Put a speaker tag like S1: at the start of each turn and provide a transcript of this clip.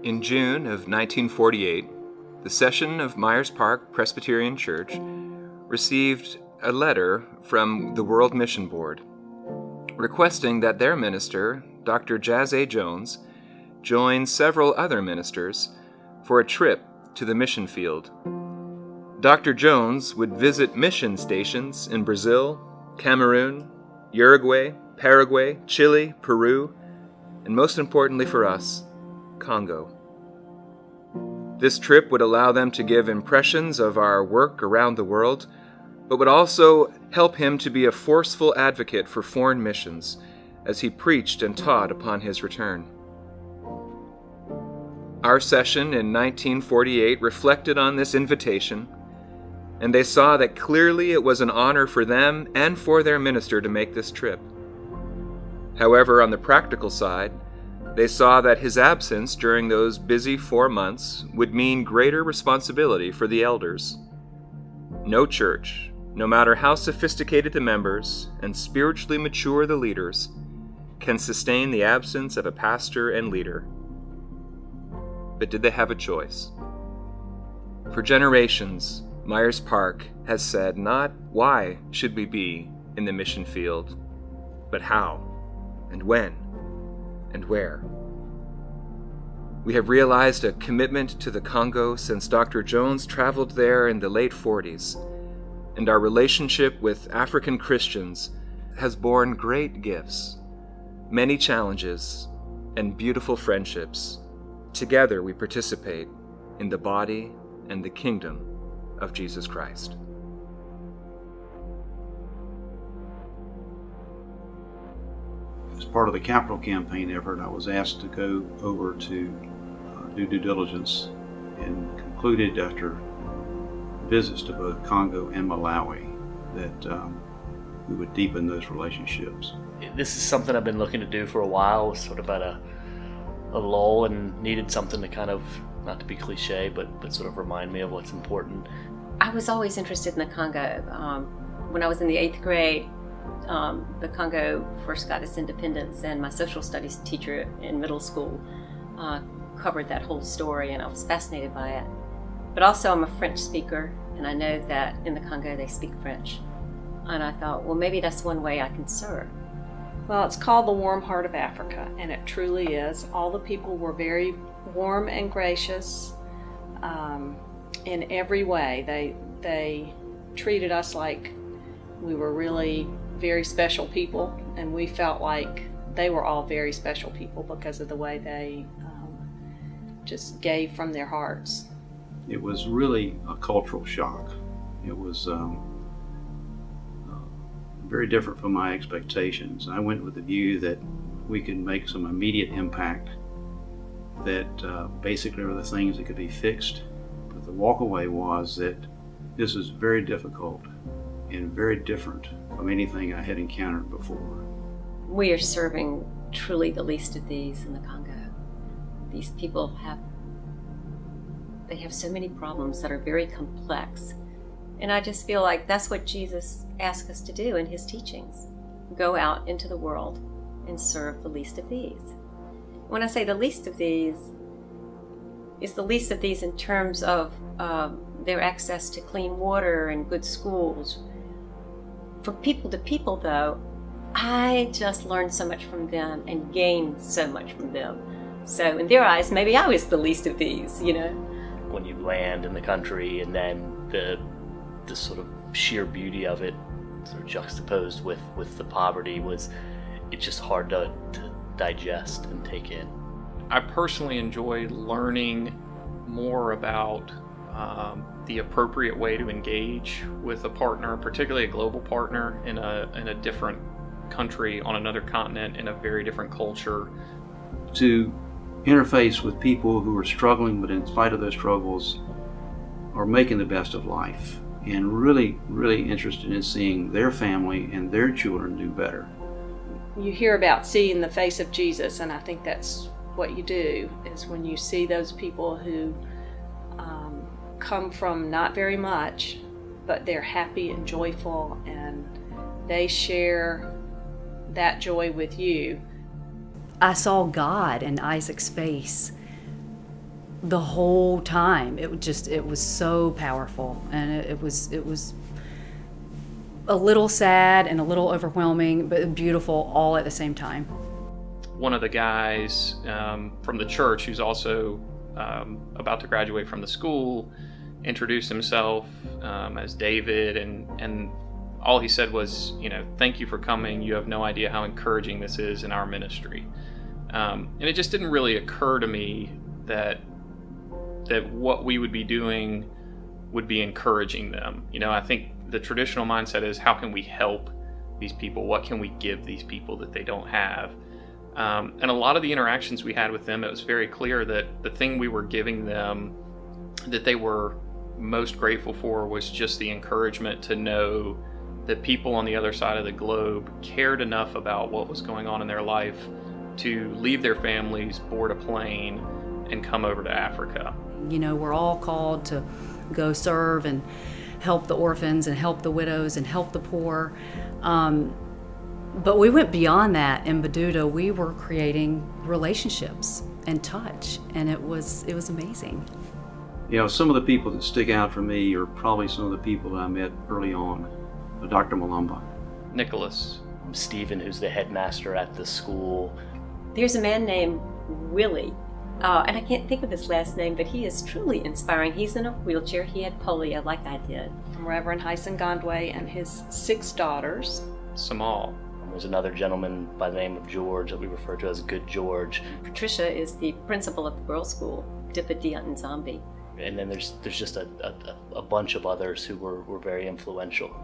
S1: In June of 1948, the session of Myers Park Presbyterian Church received a letter from the World Mission Board requesting that their minister, Dr. Jazz A. Jones, join several other ministers for a trip to the mission field. Dr. Jones would visit mission stations in Brazil, Cameroon, Uruguay, Paraguay, Chile, Peru, and most importantly for us, Congo. This trip would allow them to give impressions of our work around the world, but would also help him to be a forceful advocate for foreign missions as he preached and taught upon his return. Our session in 1948 reflected on this invitation, and they saw that clearly it was an honor for them and for their minister to make this trip. However, on the practical side, they saw that his absence during those busy 4 months would mean greater responsibility for the elders. No church, no matter how sophisticated the members and spiritually mature the leaders, can sustain the absence of a pastor and leader. But did they have a choice? For generations, Myers Park has said not why should we be in the mission field, but how, and when, and where. We have realized a commitment to the Congo since Dr. Jones traveled there in the late 40s, and our relationship with African Christians has borne great gifts, many challenges, and beautiful friendships. Together we participate in the body and the kingdom of Jesus Christ.
S2: As part of the capital campaign effort, I was asked to go over to do due diligence, and concluded after visits to both Congo and Malawi that we would deepen those relationships.
S3: This is something I've been looking to do for a while, sort of at a lull, and needed something to kind of, not to be cliche, but sort of remind me of what's important.
S4: I was always interested in the Congo. When I was in the 8th grade, the Congo first got its independence, and my social studies teacher in middle school covered that whole story, and I was fascinated by it. But also I'm a French speaker, and I know that in the Congo they speak French. And I thought, well, maybe that's one way I can serve.
S5: Well, it's called the Warm Heart of Africa, and it truly is. All the people were very warm and gracious in every way. They treated us like we were really very special people, and we felt like they were all very special people because of the way they just gave from their hearts.
S2: It was really a cultural shock. It was very different from my expectations. I went with the view that we could make some immediate impact, that basically were the things that could be fixed. But the walkaway was that this is very difficult and very different from anything I had encountered before.
S4: We are serving truly the least of these in the Congo. These people have so many problems that are very complex. And I just feel like that's what Jesus asked us to do in his teachings. Go out into the world and serve the least of these. When I say the least of these, it's the least of these in terms of their access to clean water and good schools. For people to people, though, I just learned so much from them and gained so much from them. So in their eyes, maybe I was the least of these, you know.
S3: When you land in the country, and then the sort of sheer beauty of it sort of juxtaposed with the poverty, it's just hard to digest and take in.
S6: I personally enjoy learning more about the appropriate way to engage with a partner, particularly a global partner in a different country, on another continent, in a very different culture.
S2: To interface with people who are struggling, but in spite of those struggles are making the best of life, and really, really interested in seeing their family and their children do better.
S5: You hear about seeing the face of Jesus, and I think that's what you do, is when you see those people who come from not very much, but they're happy and joyful, and they share that joy with you.
S7: I saw God in Isaac's face the whole time. It was so powerful, and it was a little sad and a little overwhelming, but beautiful all at the same time.
S6: One of the guys from the church, who's also about to graduate from the school, introduced himself as David, and all he said was, thank you for coming. You have no idea how encouraging this is in our ministry. And it just didn't really occur to me that what we would be doing would be encouraging them. I think the traditional mindset is, how can we help these people? What can we give these people that they don't have? And a lot of the interactions we had with them, it was very clear that the thing we were giving them that they were most grateful for was just the encouragement to know that people on the other side of the globe cared enough about what was going on in their life to leave their families, board a plane, and come over to Africa.
S7: We're all called to go serve and help the orphans and help the widows and help the poor. But we went beyond that. In Bududa, we were creating relationships and touch, and it was amazing.
S2: Some of the people that stick out for me are probably some of the people that I met early on. Dr. Malamba.
S6: Nicholas.
S3: Stephen, who's the headmaster at the school.
S4: There's a man named Willie, and I can't think of his last name, but he is truly inspiring. He's in a wheelchair. He had polio like I did.
S5: Reverend Hyson Gondway and his 6 daughters.
S6: Samal.
S3: There's another gentleman by the name of George that we refer to as Good George.
S4: Patricia is the principal of the girls' school, Dipadia and Zombie.
S3: And then there's just a bunch of others who were very influential.